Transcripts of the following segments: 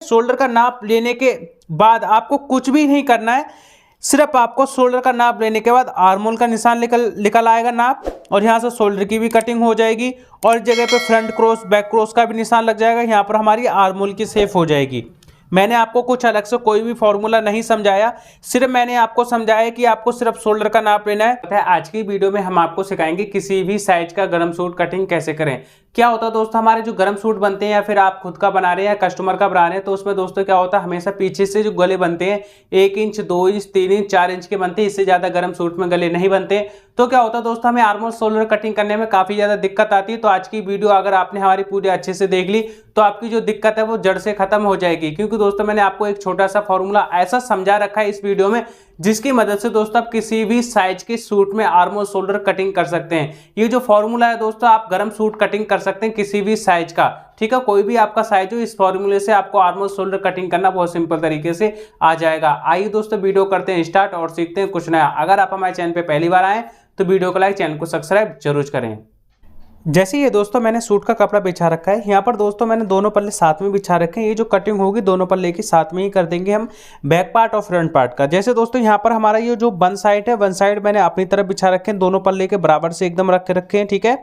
Shoulder का नाप लेने के बाद आपको कुछ भी नहीं करना है, सिर्फ आपको शोल्डर का नाप लेने के बाद आर्म होल का निशान निकल आएगा नाप, और यहाँ से शोल्डर की भी कटिंग हो जाएगी और इस जगह पे फ्रंट क्रॉस बैक क्रॉस का भी निशान लग जाएगा। यहाँ पर हमारी आर्म होल की शेप हो जाएगी। मैंने आपको कुछ अलग से कोई भी फॉर्मूला नहीं समझाया, सिर्फ मैंने आपको समझाया कि आपको सिर्फ शोल्डर का नाप लेना है। आज की वीडियो में हम आपको सिखाएंगे किसी भी साइज का गरम सूट कटिंग कैसे करें। क्या होता है दोस्तों, हमारे जो गरम सूट बनते हैं या फिर आप खुद का बना रहे हैं या कस्टमर का बना रहे हैं, तो उसमें दोस्तों क्या होता है, हमेशा पीछे से जो गले बनते हैं 1 इंच 2 इंच 3 इंच 4 इंच के बनते हैं, इससे ज्यादा गरम सूट में गले नहीं बनते। तो क्या होता है दोस्तों, हमें आर्म होल शोल्डर कटिंग करने में काफी ज्यादा दिक्कत आती है। तो आज की वीडियो अगर आपने हमारी पूरी अच्छे से देख ली तो आपकी जो दिक्कत है वो जड़ से खत्म हो जाएगी, क्योंकि दोस्तों मैंने आपको एक छोटा सा फॉर्मूला ऐसा समझा रखा है इस वीडियो में जिसकी मदद से दोस्तों आप किसी भी साइज के सूट में आर्म होल शोल्डर कटिंग कर सकते हैं। ये जो फॉर्मूला है दोस्तों, आप गरम सूट कटिंग कर सकते हैं किसी भी साइज का, ठीक है, कोई भी आपका साइज हो, इस फॉर्मूले से आपको आर्म होल शोल्डर कटिंग करना बहुत सिंपल तरीके से आ जाएगा। आइए दोस्तों वीडियो करते हैं स्टार्ट और सीखते हैं कुछ नया। अगर आप हमारे चैनल पे पहली बार आए तो वीडियो को लाइक, चैनल को सब्सक्राइब जरूर करें। जैसे ये दोस्तों मैंने सूट का कपड़ा बिछा रखा है, यहाँ पर दोस्तों मैंने दोनों पल्ले साथ में बिछा रखे हैं। ये जो कटिंग होगी दोनों पल्ले की साथ में ही कर देंगे हम, बैक पार्ट और फ्रंट पार्ट का। जैसे दोस्तों यहाँ पर हमारा ये जो वन साइड है, वन साइड मैंने अपनी तरफ बिछा रखे हैं, दोनों पल्ले के बराबर से एकदम रखे हैं, ठीक है।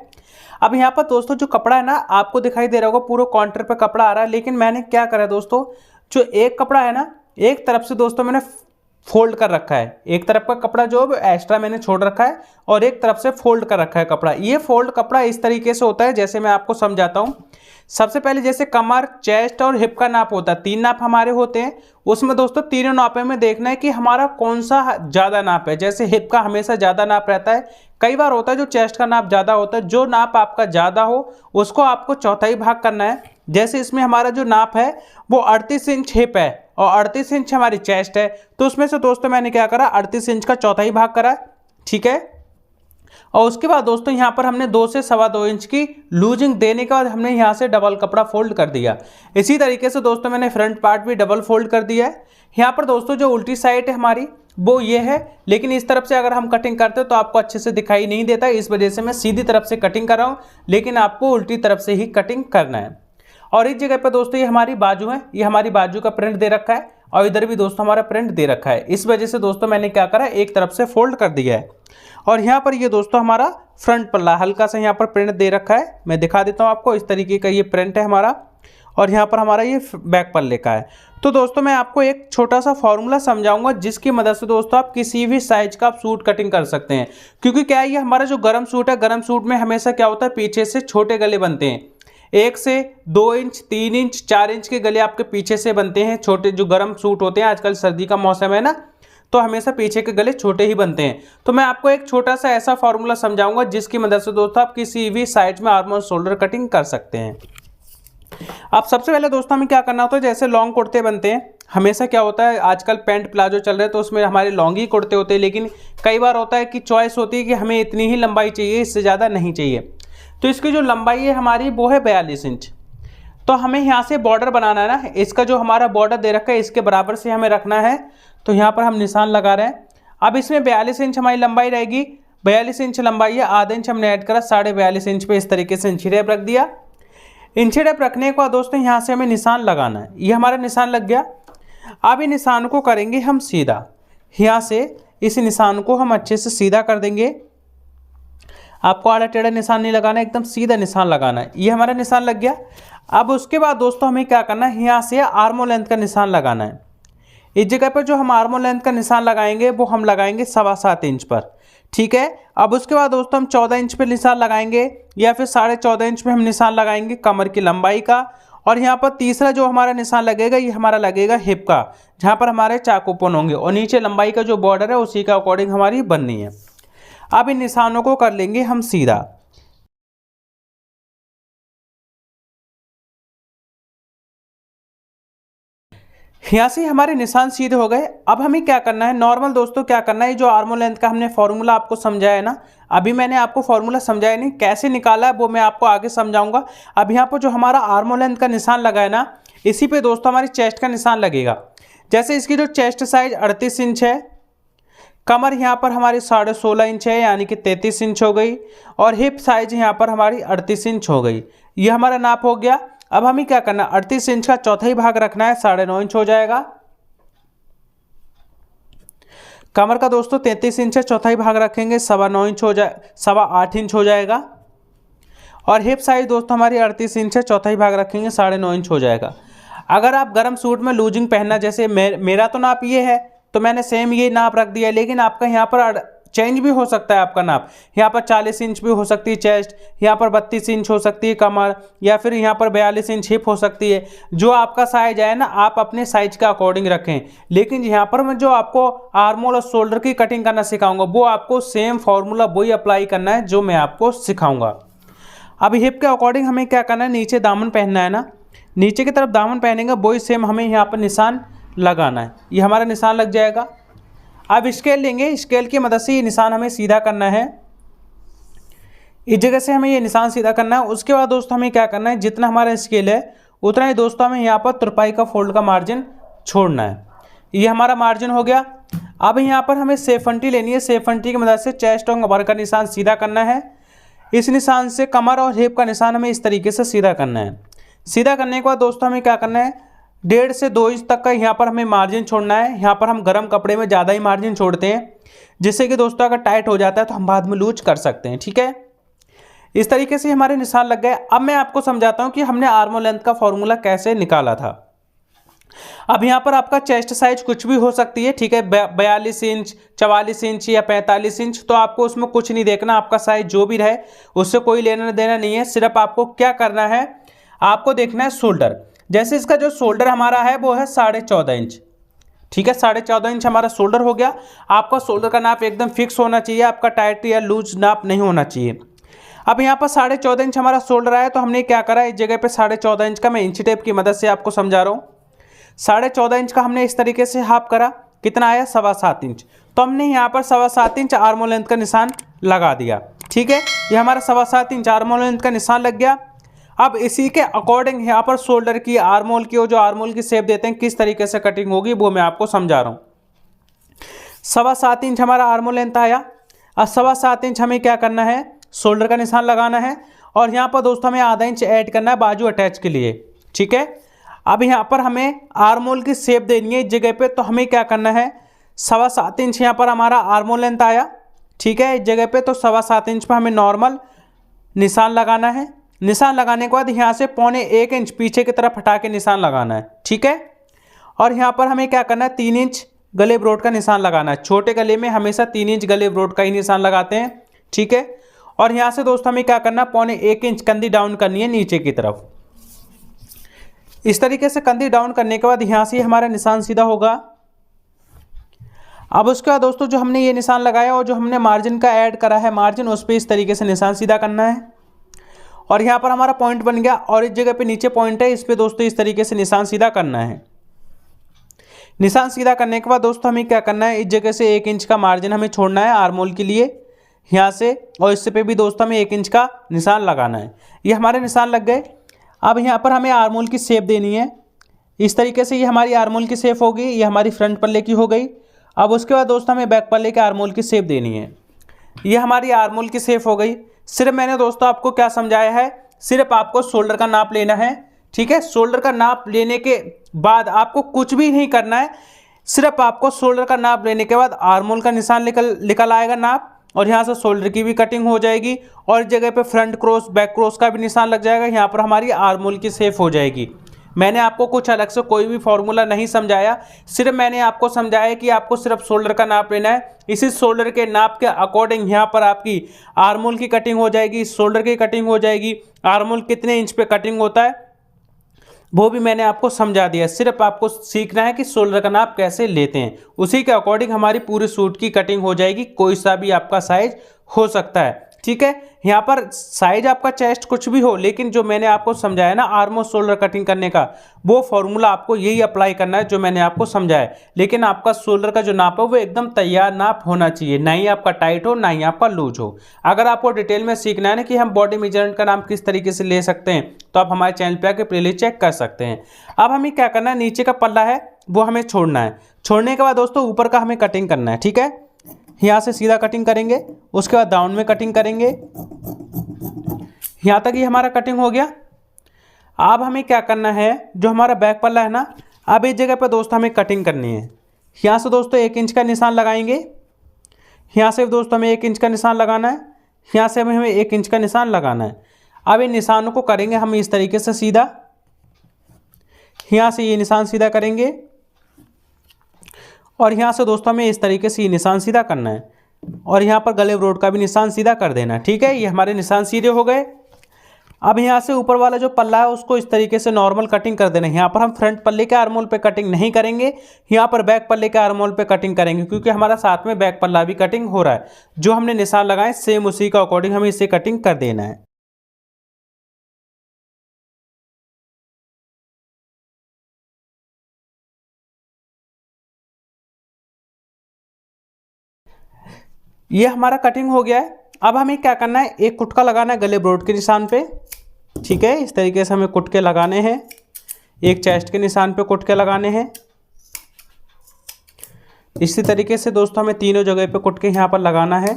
अब यहाँ पर दोस्तों जो कपड़ा है ना, आपको दिखाई दे रहा होगा पूरा काउंटर पे कपड़ा आ रहा है, लेकिन मैंने क्या करा दोस्तों, जो एक कपड़ा है ना, एक तरफ से दोस्तों मैंने फोल्ड कर रखा है। एक तरफ का कपड़ा जो एक्स्ट्रा मैंने छोड़ रखा है और एक तरफ से फोल्ड कर रखा है कपड़ा। ये फोल्ड कपड़ा इस तरीके से होता है, जैसे मैं आपको समझाता हूँ। सबसे पहले जैसे कमर, चेस्ट और हिप का नाप होता है, 3 नाप हमारे होते हैं। उसमें दोस्तों तीनों नापे में देखना है कि हमारा कौन सा ज़्यादा नाप है। जैसे हिप का हमेशा ज़्यादा नाप रहता है, कई बार होता है जो चेस्ट का नाप ज़्यादा होता है। जो नाप आपका ज़्यादा हो उसको आपको चौथाई भाग करना है। जैसे इसमें हमारा जो नाप है वो 38 इंच हिप है और 38 इंच हमारी चेस्ट है, तो उसमें से दोस्तों मैंने क्या करा, 38 इंच का चौथाई भाग करा, ठीक है। और उसके बाद दोस्तों यहाँ पर हमने 2 से 2.25 इंच की लूजिंग देने के बाद हमने यहाँ से डबल कपड़ा फोल्ड कर दिया। इसी तरीके से दोस्तों मैंने फ्रंट पार्ट भी डबल फोल्ड कर दिया है। यहाँ पर दोस्तों जो उल्टी साइड है हमारी वो ये है, लेकिन इस तरफ से अगर हम कटिंग करते हैं तो आपको अच्छे से दिखाई नहीं देता, इस वजह से मैं सीधी तरफ से कटिंग कर रहा हूँ, लेकिन आपको उल्टी तरफ से ही कटिंग करना है। और इस जगह पर दोस्तों ये हमारी बाजू है, ये हमारी बाजू का प्रिंट दे रखा है और इधर भी दोस्तों हमारा प्रिंट दे रखा है। इस वजह से दोस्तों मैंने क्या करा, एक तरफ से फोल्ड कर दिया है। और यहाँ पर ये दोस्तों हमारा फ्रंट पल्ला हल्का सा यहाँ पर प्रिंट दे रखा है, मैं दिखा देता हूँ आपको। इस तरीके का ये प्रिंट है हमारा और यहाँ पर हमारा ये बैक पल्ले का है। तो दोस्तों मैं आपको एक छोटा सा फॉर्मूला समझाऊंगा जिसकी मदद से दोस्तों आप किसी भी साइज का आप सूट कटिंग कर सकते हैं। क्योंकि क्या है, ये हमारा जो गरम सूट है, गरम सूट में हमेशा क्या होता है, पीछे से छोटे गले बनते हैं। 1 से 2 इंच 3 इंच 4 इंच के गले आपके पीछे से बनते हैं। छोटे जो गरम सूट होते हैं, आजकल सर्दी का मौसम है ना, तो हमेशा पीछे के गले छोटे ही बनते हैं। तो मैं आपको एक छोटा सा ऐसा फॉर्मूला समझाऊंगा जिसकी मदद से दोस्तों आप किसी भी साइज में आर्म होल शोल्डर कटिंग कर सकते हैं। अब सबसे पहले दोस्तों हमें क्या करना होता है, जैसे लॉन्ग कुर्ते बनते हैं, हमेशा क्या होता है, आजकल पैंट प्लाजो चल रहे हैं तो उसमें हमारे लॉन्ग ही कुर्ते होते हैं, लेकिन कई बार होता है कि चॉइस होती है कि हमें इतनी ही लंबाई चाहिए, इससे ज़्यादा नहीं चाहिए। तो इसकी जो लंबाई है हमारी वो है 42 इंच। तो हमें यहाँ से बॉर्डर बनाना है ना, इसका जो हमारा बॉर्डर दे रखा है इसके बराबर से हमें रखना है। तो यहाँ पर हम निशान लगा रहे हैं। अब इसमें 42 इंच हमारी लंबाई रहेगी, 42 इंच लंबाई है, आधा इंच हमने ऐड करा, 42.5 इंच पे इस तरीके से इंची टेप रख दिया। इंची टेप रखने के बाद दोस्तों यहाँ से हमें निशान लगाना है, ये हमारा निशान लग गया। अब इस निशान को करेंगे हम सीधा, यहाँ से इस निशान को हम अच्छे से सीधा कर देंगे। आपको आड़ा टेढ़ा निशान नहीं लगाना है, एकदम सीधा निशान लगाना है। ये हमारा निशान लग गया। अब उसके बाद दोस्तों हमें क्या करना है, यहाँ से आर्म होल लेंथ का निशान लगाना है। इस जगह पर जो हम आर्म होल लेंथ का निशान लगाएंगे वो हम लगाएंगे 7.25 इंच पर, ठीक है। अब उसके बाद दोस्तों हम 14 इंच पे निशान लगाएंगे या फिर 14.5 इंच पे हम निशान लगाएंगे कमर की लंबाई का। और यहाँ पर तीसरा जो हमारा निशान लगेगा ये हमारा लगेगा हिप का, जहाँ पर हमारे चाक ओपन होंगे और नीचे लंबाई का जो बॉर्डर है उसी का अकॉर्डिंग हमारी बननी है। अब इन निशानों को कर लेंगे हम सीधा। यहाँ से हमारे निशान सीधे हो गए। अब हमें क्या करना है, नॉर्मल दोस्तों क्या करना है, जो आर्म होल लेंथ का हमने फॉर्मूला आपको समझाया है ना, अभी मैंने आपको फॉर्मूला समझाया नहीं, कैसे निकाला है वो मैं आपको आगे समझाऊंगा। अब यहाँ पर जो हमारा आर्म होल लेंथ का निशान लगा है ना, इसी पे दोस्तों हमारी चेस्ट का निशान लगेगा। जैसे इसकी जो चेस्ट साइज 38 इंच है, कमर यहाँ पर हमारी 16.5 इंच है यानी कि 33 इंच हो गई, और हिप साइज यहाँ पर हमारी 38 इंच हो गई। ये हमारा नाप हो गया। अब हमें क्या करना है, 38 इंच का चौथाई भाग रखना है, 9.5 इंच हो जाएगा। कमर का दोस्तों 33 इंच है, चौथाई भाग रखेंगे, 9.25 इंच हो जाए, 8.25 इंच हो जाएगा। और हिप साइज दोस्तों हमारी 38 इंच है, चौथाई भाग रखेंगे, 9.5 इंच हो जाएगा। अगर आप गर्म सूट में लूजिंग पहनना, जैसे मेरा तो नाप ये है तो मैंने सेम ये नाप रख दिया है, लेकिन आपका यहाँ पर चेंज भी हो सकता है आपका नाप। यहाँ पर 40 इंच भी हो सकती है चेस्ट, यहाँ पर 32 इंच हो सकती है कमर, या फिर यहाँ पर 42 इंच हिप हो सकती है। जो आपका साइज है ना, आप अपने साइज के अकॉर्डिंग रखें। लेकिन यहाँ पर मैं जो आपको आर्म होल और शोल्डर की कटिंग करना सिखाऊंगा, वो आपको सेम फॉर्मूला वही अप्लाई करना है जो मैं आपको सिखाऊंगा। अब हिप के अकॉर्डिंग हमें क्या करना है, नीचे दामन पहनना है ना, नीचे की तरफ दामन पहनेंगे, वही सेम हमें यहाँ पर निशान लगाना है। ये हमारा निशान लग जाएगा। अब स्केल लेंगे, स्केल की मदद से ये निशान हमें सीधा करना है। इस जगह से हमें ये निशान सीधा करना है। उसके बाद दोस्तों हमें क्या करना है, जितना हमारा स्केल है उतना ही दोस्तों हमें यहाँ पर तुरपाई का फोल्ड का मार्जिन छोड़ना है। ये हमारा मार्जिन हो गया। अब यहाँ पर हमें सेफंटी लेनी है। सेफंटी की मदद से चेस्ट और कमर का निशान सीधा करना है। इस निशान से कमर और हिप का निशान हमें इस तरीके से सीधा करना है। सीधा करने के बाद दोस्तों हमें क्या करना है, 1.5 से 2 इंच तक का यहाँ पर हमें मार्जिन छोड़ना है। यहाँ पर हम गर्म कपड़े में ज़्यादा ही मार्जिन छोड़ते हैं, जिससे कि दोस्तों अगर टाइट हो जाता है तो हम बाद में लूज कर सकते हैं। ठीक है, इस तरीके से हमारे निशान लग गए। अब मैं आपको समझाता हूँ कि हमने आर्म लेंथ का फॉर्मूला कैसे निकाला था। अब यहाँ पर आपका चेस्ट साइज कुछ भी हो सकती है, ठीक है, 42 इंच, 44 इंच या 45 इंच, तो आपको उसमें कुछ नहीं देखना। आपका साइज जो भी रहे उससे कोई लेना देना नहीं है। सिर्फ आपको क्या करना है, आपको देखना है शोल्डर। जैसे इसका जो शोल्डर हमारा है वो है 14.5 इंच। ठीक है, 14.5 इंच हमारा शोल्डर हो गया। आपका शोल्डर का नाप एकदम फिक्स होना चाहिए, आपका टाइट या लूज नाप नहीं होना चाहिए। अब यहाँ पर 14.5 इंच हमारा शोल्डर आया, तो हमने क्या करा, इस जगह पे 14.5 इंच का मैं इंच टेप की मदद से आपको समझा रहा हूँ। 14.5 इंच का हमने इस तरीके से हाफ करा, कितना आया, 7.25 इंच। तो हमने यहाँ पर 7.25 इंच आर्म लेंथ का निशान लगा दिया। ठीक है, ये हमारा 7.25 इंच आर्म लेंथ का निशान लग गया। अब इसी के अकॉर्डिंग यहाँ पर शोल्डर की, आर्म होल की, जो आर्म होल की शेप देते हैं, किस तरीके से कटिंग होगी वो मैं आपको समझा रहा हूँ। 7.25 इंच हमारा आर्म होल लेंथ आया। अब 7.25 इंच हमें क्या करना है, शोल्डर का निशान लगाना है। और यहाँ पर दोस्तों हमें आधा इंच ऐड करना है बाजू अटैच के लिए। ठीक है, अब यहाँ पर हमें आर्म होल की शेप देनी है इस जगह पे, तो हमें क्या करना है, 7.25 इंच यहाँ पर हमारा आर्म होल लेंथ आया। ठीक है, इस जगह पे तो 7.25 इंच पर हमें नॉर्मल निशान लगाना है। निशान लगाने के बाद यहाँ से 1.25 इंच पीछे की तरफ हटा के निशान लगाना है। ठीक है, और यहाँ पर हमें क्या करना है, 3 इंच गले ब्रोड का निशान लगाना है। छोटे गले में हमेशा 3 इंच गले ब्रोड का ही निशान लगाते हैं। ठीक है, और यहाँ से दोस्तों हमें क्या करना है, 1.25 इंच कंधी डाउन करनी है नीचे की तरफ। इस तरीके से कंधी डाउन करने के बाद यहाँ से हमारा निशान सीधा होगा। अब उसके बाद दोस्तों जो हमने ये निशान लगाया और जो हमने मार्जिन का ऐड करा है मार्जिन, उस पर इस तरीके से निशान सीधा करना है। और यहाँ पर हमारा पॉइंट बन गया, और इस जगह पे नीचे पॉइंट है, इस पे दोस्तों इस तरीके से निशान सीधा करना है। निशान सीधा करने के बाद दोस्तों हमें क्या करना है, इस जगह से 1 इंच का मार्जिन हमें छोड़ना है आर्म होल के लिए यहाँ से, और इससे पे भी दोस्तों हमें 1 इंच का निशान लगाना है। ये हमारे निशान लग गए। अब यहाँ पर हमें आर्म होल की शेप देनी है इस तरीके से। ये हमारी आर्म होल की शेप होगी, ये हमारी फ्रंट पल्ले की हो गई। अब उसके बाद दोस्तों हमें बैक पल्ले के आर्म होल की शेप देनी है। ये हमारी आर्म होल की शेप हो गई। सिर्फ मैंने दोस्तों आपको क्या समझाया है, सिर्फ आपको शोल्डर का नाप लेना है। ठीक है, शोल्डर का नाप लेने के बाद आपको कुछ भी नहीं करना है। सिर्फ आपको शोल्डर का नाप लेने के बाद आर्म होल का निशान निकल आएगा नाप, और यहाँ से शोल्डर की भी कटिंग हो जाएगी, और इस जगह पे फ्रंट क्रॉस बैक क्रॉस का भी निशान लग जाएगा। यहाँ पर हमारी आर्म होल की शेप हो जाएगी। मैंने आपको कुछ अलग से कोई भी फॉर्मूला नहीं समझाया, सिर्फ मैंने आपको समझाया कि आपको सिर्फ शोल्डर का नाप लेना है। इसी शोल्डर के नाप के अकॉर्डिंग यहाँ पर आपकी आर्म होल की कटिंग हो जाएगी, शोल्डर की कटिंग हो जाएगी। आर्म होल कितने इंच पे कटिंग होता है वो भी मैंने आपको समझा दिया। सिर्फ आपको सीखना है कि शोल्डर का नाप कैसे लेते हैं, उसी के अकॉर्डिंग हमारी पूरी सूट की कटिंग हो जाएगी। कोई सा भी आपका साइज हो सकता है। ठीक है, यहाँ पर साइज आपका चेस्ट कुछ भी हो, लेकिन जो मैंने आपको समझाया ना आर्म और शोल्डर कटिंग करने का, वो फॉर्मूला आपको यही अप्लाई करना है जो मैंने आपको समझाया। लेकिन आपका शोल्डर का जो नाप है वो एकदम तैयार नाप होना चाहिए, ना ही आपका टाइट हो ना ही आपका लूज हो। अगर आपको डिटेल में सीखना है ना कि हम बॉडी मेजरमेंट का नाप किस तरीके से ले सकते हैं, तो आप हमारे चैनल पे आके प्लेलिस्ट चेक कर सकते हैं। अब हमें क्या करना है, नीचे का पल्ला है वो हमें छोड़ना है। छोड़ने के बाद दोस्तों ऊपर का हमें कटिंग करना है। ठीक है, यहाँ से सीधा कटिंग करेंगे, उसके बाद डाउन में कटिंग करेंगे। यहाँ तक ये हमारा कटिंग हो गया। अब हमें क्या करना है, जो हमारा बैक पल्ला है ना, अब इस जगह पर दोस्तों हमें कटिंग करनी है। यहाँ से दोस्तों 1 इंच का निशान लगाएंगे, यहाँ से दोस्तों हमें 1 इंच का निशान लगाना है, यहाँ से हमें 1 इंच का निशान लगाना है। अब इन निशानों को करेंगे हम इस तरीके से सीधा, यहाँ से ये निशान सीधा करेंगे और यहाँ से दोस्तों हमें इस तरीके से ये निशान सीधा करना है और यहाँ पर गले ब्रोड का भी निशान सीधा कर देना है। ठीक है, ये हमारे निशान सीधे हो गए। अब यहाँ से ऊपर वाला जो पल्ला है उसको इस तरीके से नॉर्मल कटिंग कर देना है। यहाँ पर हम फ्रंट पल्ले के आर्मोल पे कटिंग नहीं करेंगे, यहाँ पर बैक पल्ले के आर्मोल पे कटिंग करेंगे, क्योंकि हमारा साथ में बैक पल्ला भी कटिंग हो रहा है। जो हमने निशान लगाए सेम उसी का अकॉर्डिंग हमें इसे कटिंग कर देना है। ये हमारा कटिंग हो गया है। अब हमें क्या करना है, एक कुटका लगाना है गले ब्रोड के निशान पे। ठीक है, इस तरीके से हमें कुटके लगाने हैं, एक चेस्ट के निशान पे कुटके लगाने हैं। इसी तरीके से दोस्तों हमें तीनों जगह पे कुटके यहाँ पर लगाना है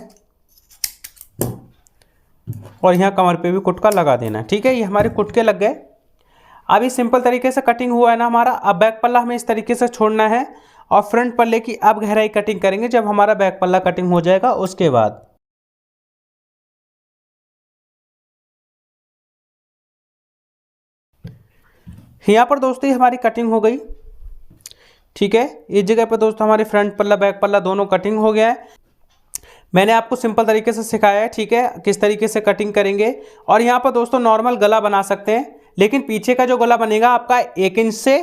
और यहाँ कमर पे भी कुटका लगा देना है। ठीक है, ये हमारे कुटके लग गए। अब ये सिंपल तरीके से कटिंग हुआ है ना हमारा। अब बैक पल्ला हमें इस तरीके से छोड़ना है और फ्रंट पल्ले की अब गहराई कटिंग करेंगे जब हमारा बैक पल्ला कटिंग हो जाएगा उसके बाद। यहाँ पर दोस्तों हमारी कटिंग हो गई। ठीक है, इस जगह पर दोस्तों हमारे फ्रंट पल्ला बैक पल्ला दोनों कटिंग हो गया है। मैंने आपको सिंपल तरीके से सिखाया है, ठीक है, किस तरीके से कटिंग करेंगे। और यहाँ पर दोस्तों नॉर्मल गला बना सकते हैं, लेकिन पीछे का जो गला बनेगा आपका 1 इंच से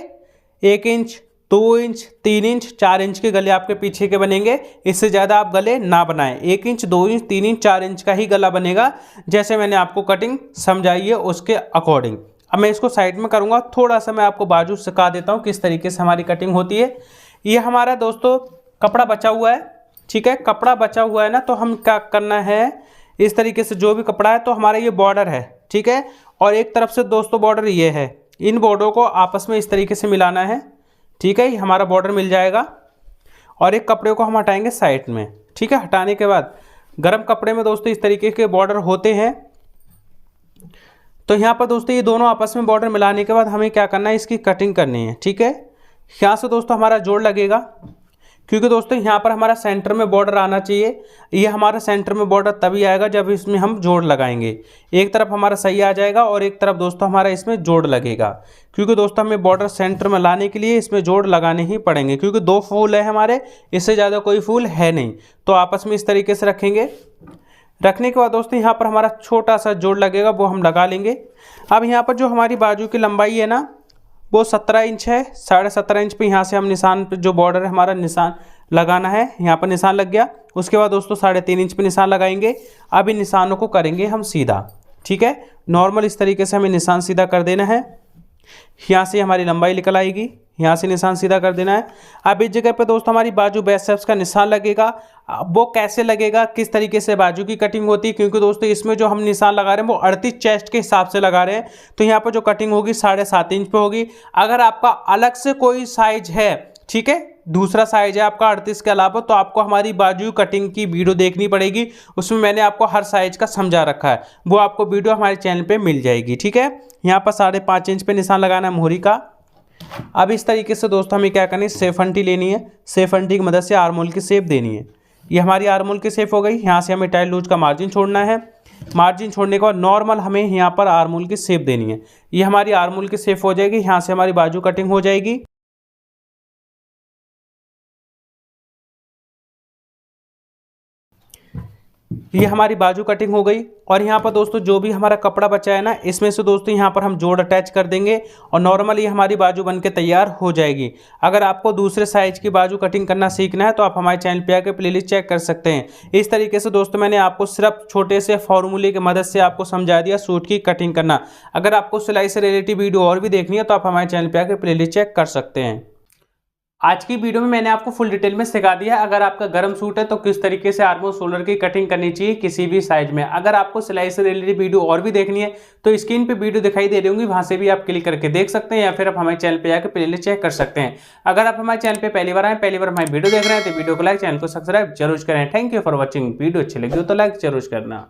1 इंच 2 इंच 3 इंच 4 इंच के गले आपके पीछे के बनेंगे। इससे ज़्यादा आप गले ना बनाएं। 1 इंच 2 इंच 3 इंच 4 इंच का ही गला बनेगा, जैसे मैंने आपको कटिंग समझाई है उसके अकॉर्डिंग। अब मैं इसको साइड में करूँगा, थोड़ा सा मैं आपको बाजू सिखा देता हूँ किस तरीके से हमारी कटिंग होती है। ये हमारा दोस्तों कपड़ा बचा हुआ है। ठीक है, कपड़ा बचा हुआ है ना, तो हम क्या करना है, इस तरीके से जो भी कपड़ा है, तो हमारा ये बॉर्डर है। ठीक है, और एक तरफ से दोस्तों बॉर्डर ये है, इन बॉर्डरों को आपस में इस तरीके से मिलाना है। ठीक है, ये हमारा बॉर्डर मिल जाएगा और एक कपड़े को हम हटाएंगे साइड में। ठीक है, हटाने के बाद गर्म कपड़े में दोस्तों इस तरीके के बॉर्डर होते हैं। तो यहाँ पर दोस्तों ये दोनों आपस में बॉर्डर मिलाने के बाद हमें क्या करना है, इसकी कटिंग करनी है। ठीक है, यहाँ से दोस्तों हमारा जोड़ लगेगा, क्योंकि दोस्तों यहाँ पर हमारा सेंटर में बॉर्डर आना चाहिए। ये हमारा सेंटर में बॉर्डर तभी आएगा जब इसमें हम जोड़ लगाएंगे। एक तरफ हमारा सही आ जाएगा और एक तरफ दोस्तों हमारा इसमें जोड़ लगेगा, क्योंकि दोस्तों हमें बॉर्डर सेंटर में लाने के लिए इसमें जोड़ लगाने ही पड़ेंगे, क्योंकि 2 फूल है हमारे, इससे ज़्यादा कोई फूल है नहीं। तो आपस में इस तरीके से रखेंगे। रखने के बाद दोस्तों यहाँ पर हमारा छोटा सा जोड़ लगेगा, वो हम लगा लेंगे। अब यहाँ पर जो हमारी बाजू की लंबाई है ना, वो 17 इंच है। 17.5 इंच पे यहाँ से हम निशान पे जो बॉर्डर है हमारा निशान लगाना है। यहाँ पर निशान लग गया। उसके बाद दोस्तों 3.5 इंच पे निशान लगाएंगे। अब इन निशानों को करेंगे हम सीधा। ठीक है, नॉर्मल इस तरीके से हमें निशान सीधा कर देना है। यहाँ से हमारी लंबाई निकल आएगी, यहाँ से निशान सीधा कर देना है। अब इस जगह पे दोस्तों हमारी बाजू बाइसेप्स का निशान लगेगा। अब वो कैसे लगेगा, किस तरीके से बाजू की कटिंग होती है, क्योंकि दोस्तों इसमें जो हम निशान लगा रहे हैं वो 38 चेस्ट के हिसाब से लगा रहे हैं। तो यहाँ पर जो कटिंग होगी 7.5 इंच पे होगी। अगर आपका अलग से कोई साइज है, ठीक है, दूसरा साइज है आपका 38 के अलावा, तो आपको हमारी बाजू कटिंग की वीडियो देखनी पड़ेगी। उसमें मैंने आपको हर साइज का समझा रखा है, वो आपको वीडियो हमारे चैनल पे मिल जाएगी। ठीक है, यहाँ पर 5.5 इंच पे निशान लगाना है मोहरी का। अब इस तरीके से दोस्तों हमें क्या करनी है, सेफ अंटी लेनी है। सेफ अंटी की मदद से आर्मोल की शेप देनी है। ये हमारी आर्मोल की शेप हो गई। यहाँ से हमें टाइट लूज का मार्जिन छोड़ना है। मार्जिन छोड़ने के बाद नॉर्मल हमें यहाँ पर आर्मोल की शेप देनी है। ये हमारी आर्मोल की शेप हो जाएगी। यहाँ से हमारी बाजू कटिंग हो जाएगी। ये हमारी बाजू कटिंग हो गई। और यहाँ पर दोस्तों जो भी हमारा कपड़ा बचा है ना, इसमें से दोस्तों यहाँ पर हम जोड़ अटैच कर देंगे और नॉर्मली हमारी बाजू बनके तैयार हो जाएगी। अगर आपको दूसरे साइज की बाजू कटिंग करना सीखना है तो आप हमारे चैनल पे आकर प्लेलिस्ट चेक कर सकते हैं। इस तरीके से दोस्तों मैंने आपको सिर्फ छोटे से फॉर्मूले की मदद से आपको समझा दिया सूट की कटिंग करना। अगर आपको सिलाई से रिलेटेड वीडियो और भी देखनी है तो आप हमारे चैनल पर आकर प्लेलिस्ट चेक कर सकते हैं। आज की वीडियो में मैंने आपको फुल डिटेल में सिखा दिया। अगर आपका गर्म सूट है तो किस तरीके से आर्मोल शोल्डर की कटिंग करनी चाहिए किसी भी साइज में। अगर आपको सिलाई से रिलेटेड वीडियो और भी देखनी है तो स्क्रीन पे वीडियो दिखाई दे रही होंगी, वहां से भी आप क्लिक करके देख सकते हैं, या फिर आप हमारे चैनल पे जाकर प्लेलिस्ट चेक कर सकते हैं। अगर आप हमारे चैनल पे पहली बार आए, पहली बार हमारी वीडियो देख रहे हैं तो वीडियो को लाइक, चैनल को सब्सक्राइब जरूर करें। Thank you for watching. Video अच्छी लगी हो तो लाइक जरूर करना।